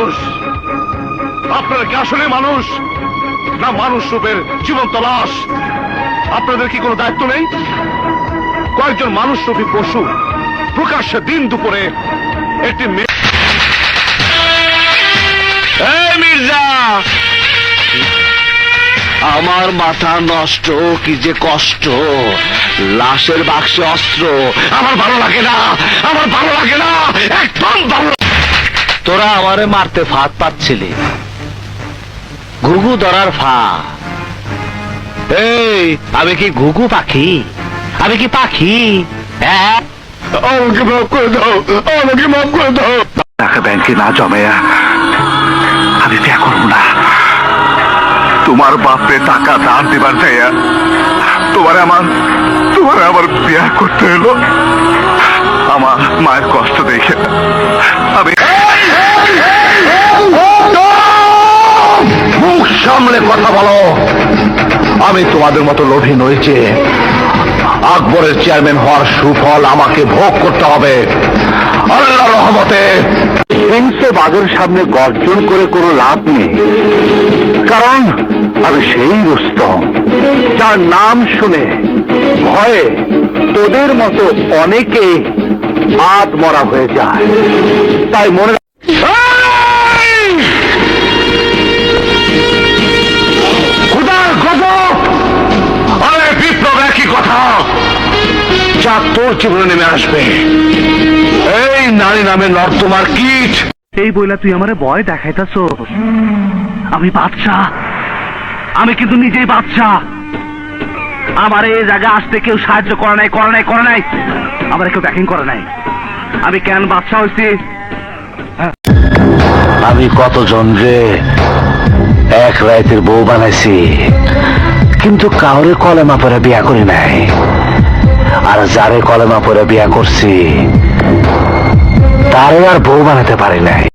মানুষ? আপনারা কি আসলে মানুষ, না মানুষ রূপের জীবন্ত লাশ? আপনাদের কি কোনো দায়িত্ব নেই? কয়েকজন মানুষ রূপী পশু প্রকাশ্যে দিন দুপুরে একটি মির্জা, আমার মাথা নষ্ট, কি যে কষ্ট। লাশের বাক্সে অস্ত্র, আমার ভালো লাগে না, আমার ভালো লাগে না, একদম ভালো। তোরা আমারে মারতে ফাঁদ পাচ্ছিলি, ঘুঘু ধরার ফা। এই আমি কি ঘুঘু পাখি? আমি কি পাখি? হ্যাঁ, আমাকে মাফ করে দাও, আমাকে মাফ করে দাও। টাকা ব্যাংকে না জমায়া আমি বিয়ে করবো না। তোমার বাপরে টাকা ধার দিবার চাইয়া তোমার আমার বিয়ে করতে হলো। আমার মায়ের কষ্ট দেখে আমি মুখ সামলে কথা বলো। আমি তোমাদের মতো লোভী নই যে আকবরের চেয়ারম্যান হওয়ার সুফল আমাকে ভোগ করতে হবে আল্লাহর রহমতে। হিংসে বাঘের সামনে গর্জন করে কোনো লাভ নেই, কারণ আমি সেই রুস্তম যার নাম শুনে ভয়ে তোদের মতো অনেকে আত্মরা হয়ে যায়। তাই মনে খোদার গজব, আরে বিপ্লব একই কথা যা তোর জীবনে নেমে আসবে। এই নারী নামে নর্দমার কীট। এই বইলা তুই আমারে ভয় দেখাইতাছ? আমি বাদশা, আমি কিন্তু নিজেই বাদশা। আমার এই জায়গা আসতে কেউ সাহায্য করে নাই, আমার কেউ ব্যাকিং করে নাই। আমি কেন বাদশা হয়েছি? আমি কতজন রে এক রাতের বউ বানাইছি, কিন্তু কাউরে কলেমা পরে বিয়া করি নাই। আর যারে কলেমা পরে বিয়া করছি তারে আর বউ বানাতে পারি নাই।